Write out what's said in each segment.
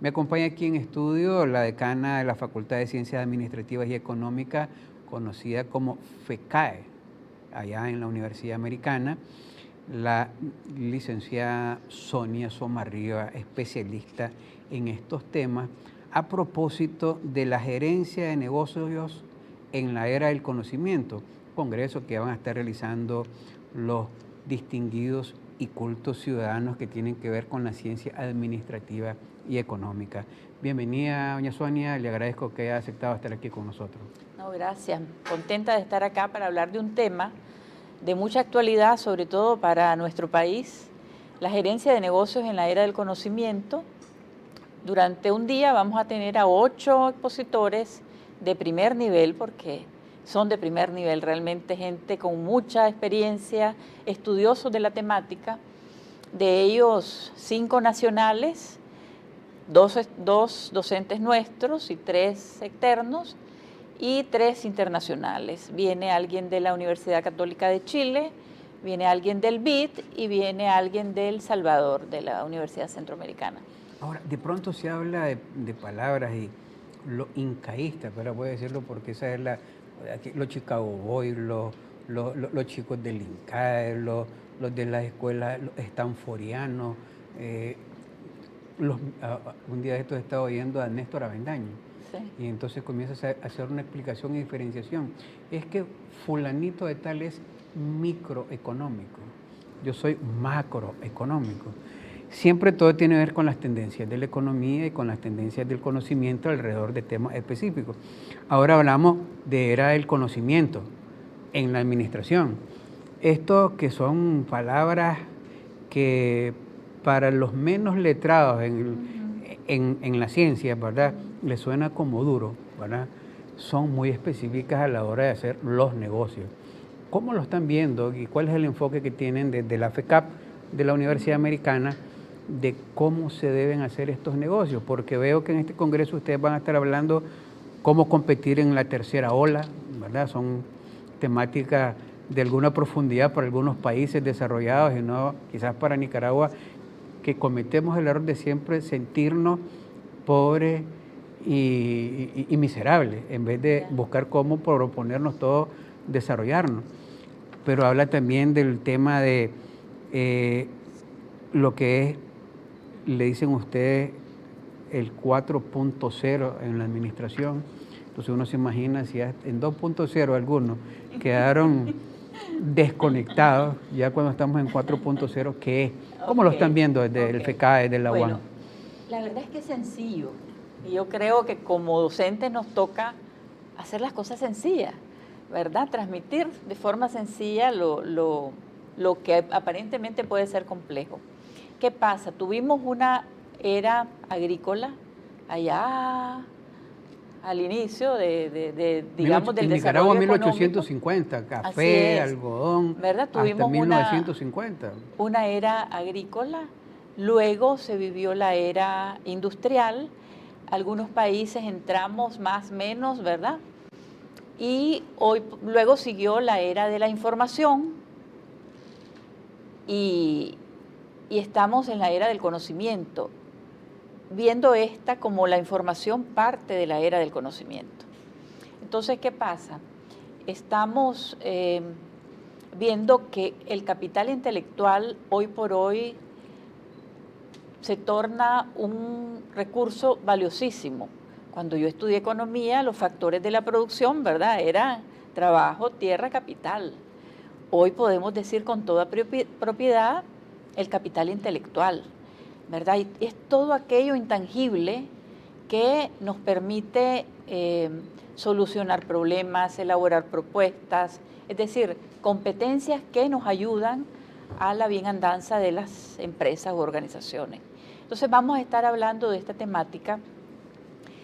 Me acompaña aquí en estudio la decana de la Facultad de Ciencias Administrativas y Económicas, conocida como FECAE, allá en la Universidad Americana, la licenciada Sonia Somarriba, especialista en estos temas, a propósito de la gerencia de negocios en la era del conocimiento, congreso que van a estar realizando los distinguidos y cultos ciudadanos que tienen que ver con la ciencia administrativa y económica. Bienvenida, doña Sonia, le agradezco que haya aceptado estar aquí con nosotros. No, gracias. Contenta de estar acá para hablar de un tema de mucha actualidad, sobre todo para nuestro país, la gerencia de negocios en la era del conocimiento. Durante un día vamos a tener a 8 expositores de primer nivel, porque son de primer nivel, realmente gente con mucha experiencia, estudiosos de la temática, de ellos 5 nacionales, 2 docentes nuestros y 3 externos, y 3 internacionales. Viene alguien de la Universidad Católica de Chile, viene alguien del BIT y viene alguien del Salvador, de la Universidad Centroamericana. Ahora, de pronto se habla de palabras y lo incaísta, pero voy a decirlo porque esa es los Chicago Boys, los chicos del INCAE, los de las escuelas, los estanforianos. Un día de estos he estado oyendo a Néstor Avendaño. Sí. Y entonces comienzas a hacer una explicación y diferenciación. Es que fulanito de tal es microeconómico, yo soy macroeconómico. Siempre todo tiene que ver con las tendencias de la economía y con las tendencias del conocimiento alrededor de temas específicos. Ahora hablamos de era del conocimiento en la administración. Esto que son palabras que para los menos letrados en la ciencia, ¿verdad?, les suena como duro, ¿verdad? Son muy específicas a la hora de hacer los negocios. ¿Cómo lo están viendo y cuál es el enfoque que tienen desde la FECAP de la Universidad Americana de cómo se deben hacer estos negocios? Porque veo que en este congreso ustedes van a estar hablando cómo competir en la tercera ola, ¿verdad? Son temáticas de alguna profundidad para algunos países desarrollados y no quizás para Nicaragua, que cometemos el error de siempre sentirnos pobres y miserables, en vez de buscar cómo proponernos todo desarrollarnos. Pero habla también del tema de lo que es, le dicen ustedes, el 4.0 en la administración. Entonces uno se imagina si en 2.0 algunos quedaron desconectados, ya cuando estamos en 4.0, ¿qué es? ¿Cómo lo están viendo desde el FECAE, desde la UAM? Bueno, la verdad es que es sencillo. Y yo creo que como docentes nos toca hacer las cosas sencillas, ¿verdad? Transmitir de forma sencilla lo que aparentemente puede ser complejo. ¿Qué pasa? Tuvimos una era agrícola allá al inicio digamos, del en desarrollo Nicaragua, económico. 1850, café, algodón, ¿verdad? hasta Tuvimos 1950. una era agrícola, luego se vivió la era industrial, algunos países entramos más o menos, ¿verdad? Y luego siguió la era de la información y estamos en la era del conocimiento, viendo esta como la información parte de la era del conocimiento. Entonces, ¿qué pasa? Estamos viendo que el capital intelectual hoy por hoy se torna un recurso valiosísimo. Cuando yo estudié economía, los factores de la producción, ¿verdad?, eran trabajo, tierra, capital. Hoy podemos decir con toda propiedad el capital intelectual, ¿verdad? Y es todo aquello intangible que nos permite solucionar problemas, elaborar propuestas, es decir, competencias que nos ayudan a la bienandanza de las empresas u organizaciones. Entonces vamos a estar hablando de esta temática,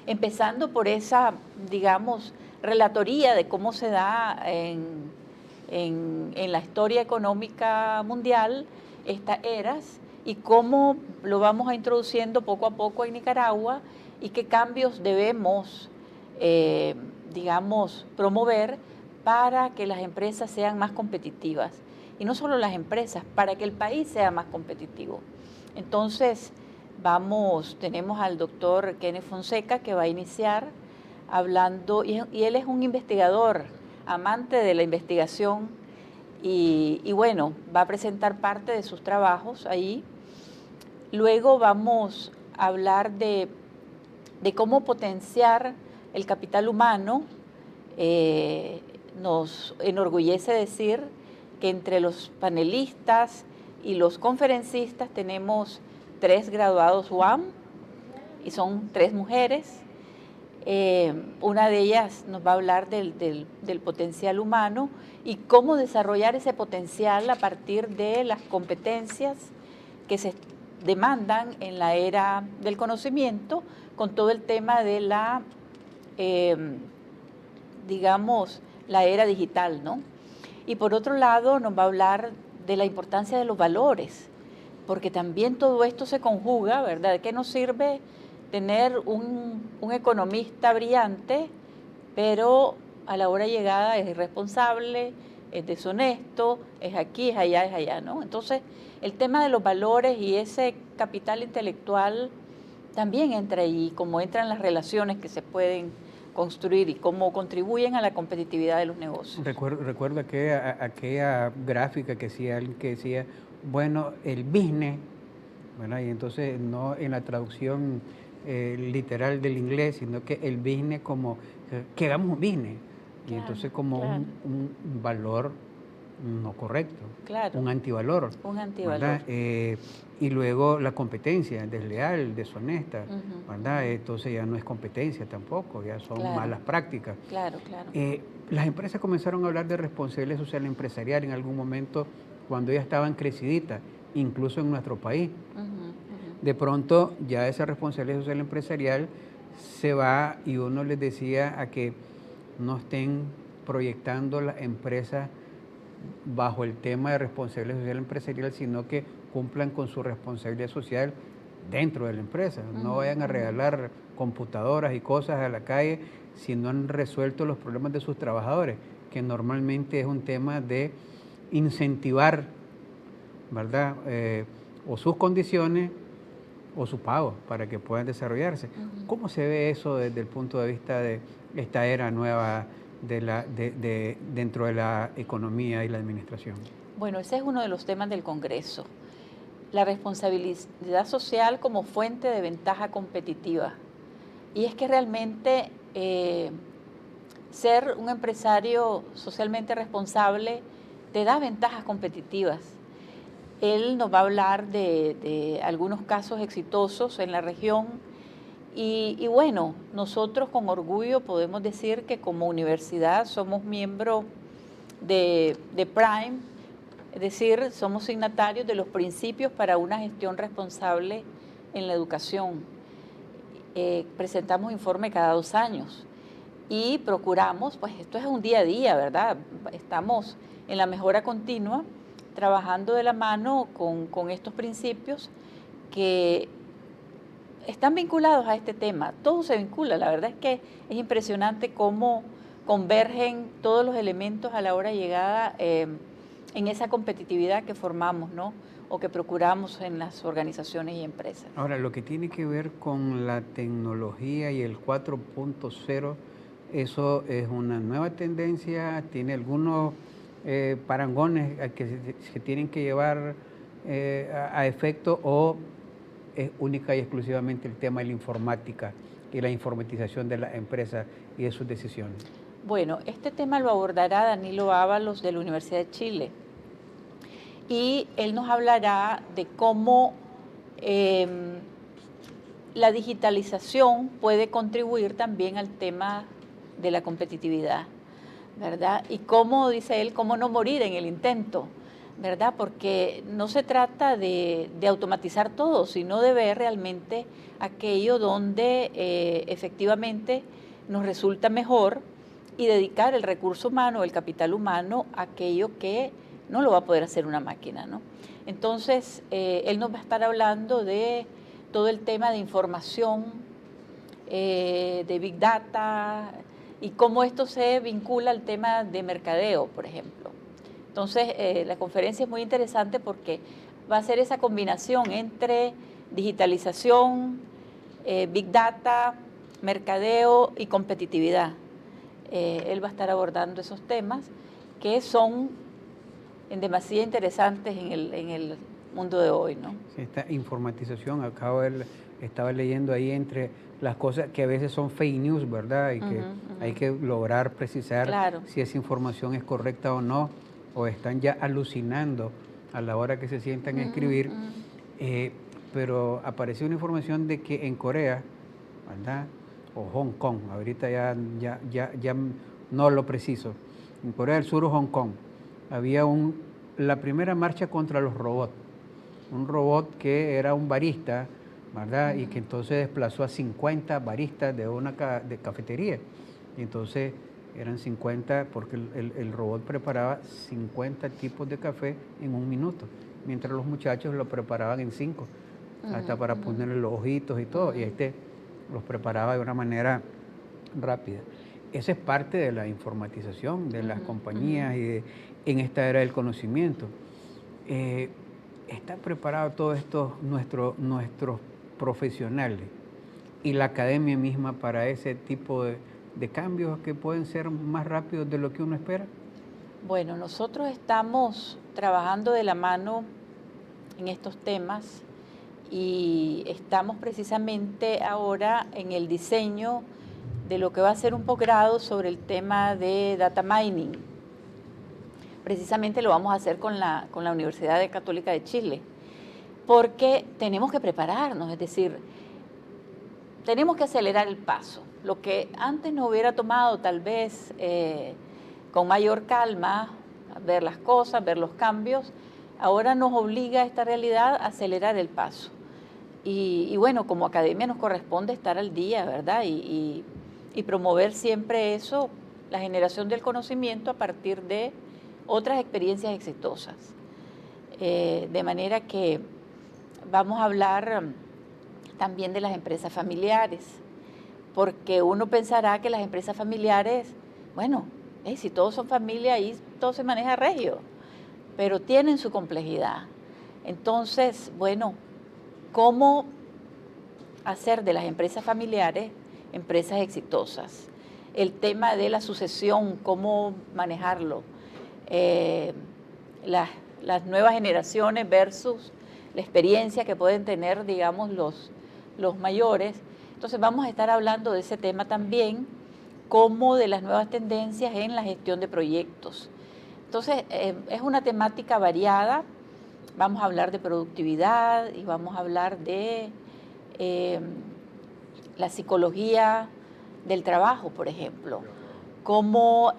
empezando por esa, digamos, relatoría de cómo se da en la historia económica mundial estas eras y cómo lo vamos a introduciendo poco a poco en Nicaragua y qué cambios debemos, digamos, promover para que las empresas sean más competitivas. Y no solo las empresas, para que el país sea más competitivo. Entonces, tenemos al doctor Kenneth Fonseca que va a iniciar hablando, y él es un investigador, amante de la investigación, y bueno, va a presentar parte de sus trabajos ahí. Luego vamos a hablar de cómo potenciar el capital humano. Nos enorgullece decir que entre los panelistas y los conferencistas tenemos 3 graduados UAM y son 3 mujeres. Una de ellas nos va a hablar del potencial humano y cómo desarrollar ese potencial a partir de las competencias que se demandan en la era del conocimiento, con todo el tema de la, digamos, la era digital, ¿no? Y por otro lado nos va a hablar de la importancia de los valores, porque también todo esto se conjuga, ¿verdad? ¿De qué nos sirve tener un economista brillante, pero a la hora llegada es irresponsable, es deshonesto, es aquí, es allá, ¿no? Entonces, el tema de los valores y ese capital intelectual también entra ahí, como entran las relaciones que se pueden construir y cómo contribuyen a la competitividad de los negocios. Recuerdo aquella gráfica que hacía alguien que decía, bueno, el business, ¿verdad? Y entonces no en la traducción literal del inglés, sino que el business como que hagamos un business. Y entonces como claro. un valor no correcto, Claro. un antivalor. Un antivalor. ¿Verdad? Y luego la competencia desleal, deshonesta, ¿verdad? Entonces ya no es competencia tampoco, ya son malas prácticas. Claro, claro. Las empresas comenzaron a hablar de responsabilidad social empresarial en algún momento cuando ya estaban creciditas, incluso en nuestro país. De pronto ya esa responsabilidad social empresarial se va y uno les decía a que no estén proyectando las empresas bajo el tema de responsabilidad social empresarial, sino que cumplan con su responsabilidad social dentro de la empresa. No vayan a regalar computadoras y cosas a la calle si no han resuelto los problemas de sus trabajadores, que normalmente es un tema de incentivar, ¿verdad? O sus condiciones o su pago para que puedan desarrollarse. ¿Cómo se ve eso desde el punto de vista de esta era nueva dentro de la economía y la administración? Bueno, ese es uno de los temas del Congreso. La responsabilidad social como fuente de ventaja competitiva. Y es que realmente ser un empresario socialmente responsable te da ventajas competitivas. Él nos va a hablar de algunos casos exitosos en la región y bueno, nosotros con orgullo podemos decir que como universidad somos miembros de Prime, es decir, somos signatarios de los principios para una gestión responsable en la educación. Presentamos informe cada 2 años y procuramos, pues esto es un día a día, ¿verdad? Estamos en la mejora continua, trabajando de la mano con estos principios que están vinculados a este tema. Todo se vincula, la verdad es que es impresionante cómo convergen todos los elementos a la hora de llegada en esa competitividad que formamos, ¿no? O que procuramos en las organizaciones y empresas. Ahora, lo que tiene que ver con la tecnología y el 4.0, ¿eso es una nueva tendencia? ¿Tiene algunos parangones que se tienen que llevar a efecto o es única y exclusivamente el tema de la informática y la informatización de las empresas y de sus decisiones? Bueno, este tema lo abordará Danilo Ábalos de la Universidad de Chile y él nos hablará de cómo la digitalización puede contribuir también al tema de la competitividad, ¿verdad? Y cómo, dice él, cómo no morir en el intento, ¿verdad? Porque no se trata de automatizar todo, sino de ver realmente aquello donde efectivamente nos resulta mejor y dedicar el recurso humano, el capital humano, a aquello que no lo va a poder hacer una máquina, ¿no? Entonces, él nos va a estar hablando de todo el tema de información, de Big Data, y cómo esto se vincula al tema de mercadeo, por ejemplo. Entonces, la conferencia es muy interesante porque va a ser esa combinación entre digitalización, Big Data, mercadeo y competitividad. Él va a estar abordando esos temas que son en demasía interesantes en el mundo de hoy, ¿no? Sí, esta informatización, estaba leyendo ahí entre las cosas que a veces son fake news, ¿verdad? Y que hay que lograr precisar si esa información es correcta o no, o están ya alucinando a la hora que se sientan a escribir. Pero apareció una información de que en Corea, ¿verdad? O Hong Kong, ahorita ya no lo preciso, en Corea del Sur o Hong Kong, había la primera marcha contra los robots, un robot que era un barista, ¿verdad? Y que entonces desplazó a 50 baristas de cafetería, y entonces eran 50 porque el robot preparaba 50 tipos de café en 1 minuto, mientras los muchachos lo preparaban en 5, hasta para ponerle los ojitos y todo, y los preparaba de una manera rápida. Esa es parte de la informatización de las compañías y en esta era del conocimiento. ¿Están preparados todos estos nuestros profesionales y la academia misma para ese tipo de cambios que pueden ser más rápidos de lo que uno espera? Bueno, nosotros estamos trabajando de la mano en estos temas y estamos precisamente ahora en el diseño de lo que va a ser un posgrado sobre el tema de data mining. Precisamente lo vamos a hacer con la Universidad Católica de Chile, porque tenemos que prepararnos, es decir, tenemos que acelerar el paso. Lo que antes nos hubiera tomado tal vez con mayor calma, ver las cosas, ver los cambios, ahora nos obliga a esta realidad a acelerar el paso. Y bueno, como academia nos corresponde estar al día, ¿verdad? Y promover siempre eso, la generación del conocimiento a partir de otras experiencias exitosas. De manera que vamos a hablar también de las empresas familiares, porque uno pensará que las empresas familiares, bueno, si todos son familia, ahí todo se maneja regio, pero tienen su complejidad. Entonces, bueno, ¿cómo hacer de las empresas familiares empresas exitosas? El tema de la sucesión, cómo manejarlo, las nuevas generaciones versus la experiencia que pueden tener, digamos, los mayores. Entonces vamos a estar hablando de ese tema también, como de las nuevas tendencias en la gestión de proyectos. Entonces es una temática variada. Vamos a hablar de productividad y vamos a hablar de la psicología del trabajo, por ejemplo. Cómo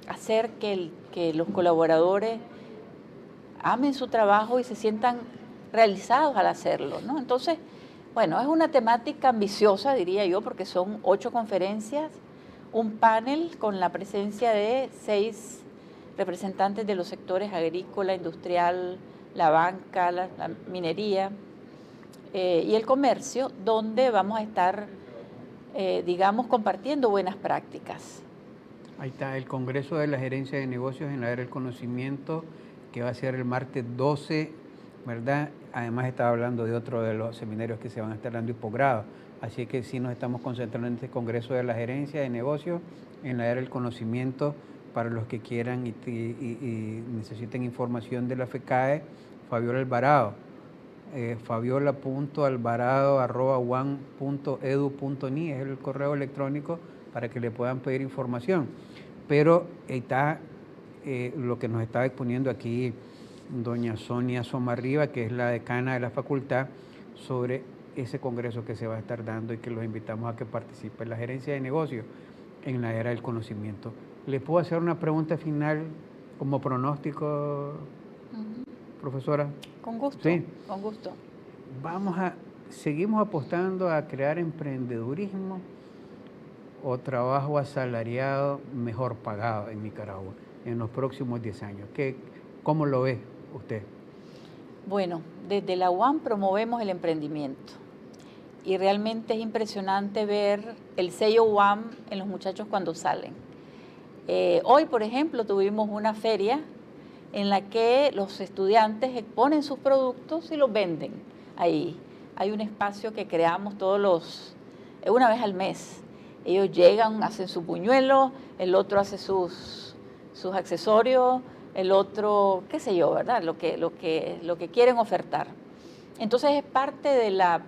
hacer que los colaboradores amen su trabajo y se sientan realizados al hacerlo, ¿no? Entonces, bueno, es una temática ambiciosa, diría yo, porque son 8 conferencias, un panel con la presencia de 6 representantes de los sectores agrícola, industrial, la banca, la minería y el comercio, donde vamos a estar, digamos, compartiendo buenas prácticas. Ahí está el Congreso de la Gerencia de Negocios en la Era del Conocimiento, que va a ser el martes 12, ¿verdad? Además estaba hablando de otro de los seminarios que se van a estar dando y posgrado. Así que sí nos estamos concentrando en este Congreso de la Gerencia de Negocios en la Era del Conocimiento para los que quieran y necesiten información de la FECAE. Fabiola Alvarado, fabiola.alvarado@uan.edu.ni es el correo electrónico para que le puedan pedir información. Pero está lo que nos estaba exponiendo aquí doña Sonia Somarriba, que es la decana de la facultad, sobre ese congreso que se va a estar dando y que los invitamos a que participen. La gerencia de negocios en la era del conocimiento. ¿Le puedo hacer una pregunta final como pronóstico, profesora? Con gusto, sí. Con gusto. ¿Seguimos apostando a crear emprendedurismo o trabajo asalariado mejor pagado en Nicaragua en los próximos 10 años? ¿Cómo lo ve usted? Bueno, desde la UAM promovemos el emprendimiento y realmente es impresionante ver el sello UAM en los muchachos cuando salen. Hoy, por ejemplo, tuvimos una feria en la que los estudiantes exponen sus productos y los venden Hay un espacio que creamos una vez al mes. Ellos llegan, hacen su buñuelo, el otro hace sus accesorios, el otro, qué sé yo, ¿verdad? Lo que quieren ofertar. Entonces es parte de la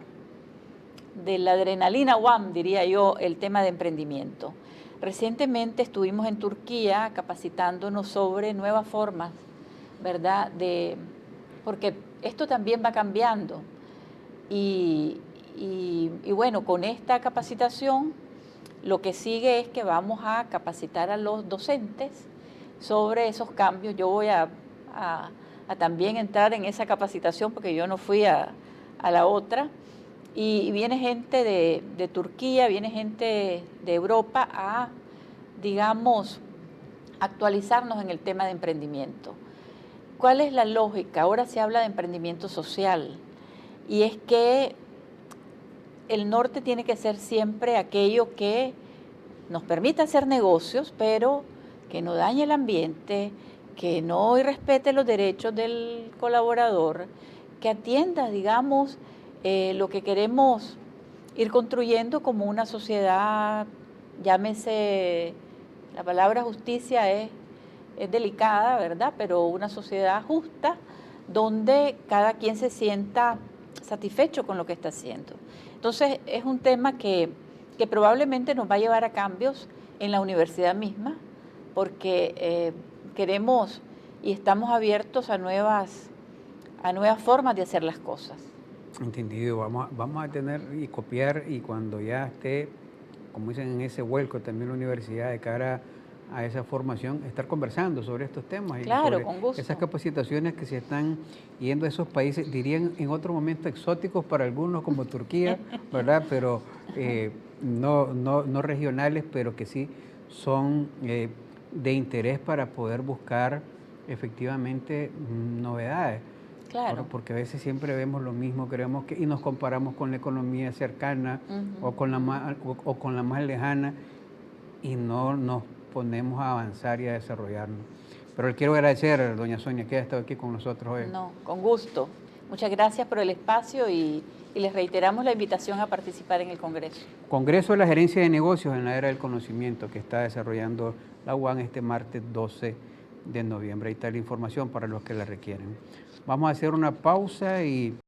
adrenalina one, diría yo, el tema de emprendimiento. Recientemente estuvimos en Turquía capacitándonos sobre nuevas formas, ¿verdad? Porque esto también va cambiando. Y bueno, con esta capacitación, lo que sigue es que vamos a capacitar a los docentes sobre esos cambios. Yo voy a también entrar en esa capacitación porque yo no fui a la otra. Y viene gente de Turquía, viene gente de Europa a, digamos, actualizarnos en el tema de emprendimiento. ¿Cuál es la lógica? Ahora se habla de emprendimiento social y es que el norte tiene que ser siempre aquello que nos permita hacer negocios, pero que no dañe el ambiente, que no irrespete los derechos del colaborador, que atienda, digamos, lo que queremos ir construyendo como una sociedad, llámese, la palabra justicia es delicada, ¿verdad? Pero una sociedad justa donde cada quien se sienta satisfecho con lo que está haciendo. Entonces es un tema que probablemente nos va a llevar a cambios en la universidad misma, porque queremos y estamos abiertos a nuevas formas de hacer las cosas. Entendido, vamos a tener y copiar, y cuando ya esté, como dicen, en ese vuelco también la universidad de cara a esa formación, estar conversando sobre estos temas y Claro, sobre con gusto. esas capacitaciones que se están yendo a esos países, dirían en otro momento exóticos para algunos como Turquía, ¿verdad? Pero no regionales, pero que sí son de interés para poder buscar efectivamente novedades. Claro. Porque a veces siempre vemos lo mismo, creemos que, y nos comparamos con la economía cercana o con la más lejana, y no nos ponemos a avanzar y a desarrollarnos. Pero le quiero agradecer a doña Sonia que haya estado aquí con nosotros hoy. No, con gusto. Muchas gracias por el espacio y les reiteramos la invitación a participar en el Congreso. Congreso de la Gerencia de Negocios en la Era del Conocimiento que está desarrollando la UAN este martes 12 de noviembre. Ahí está la información para los que la requieren. Vamos a hacer una pausa y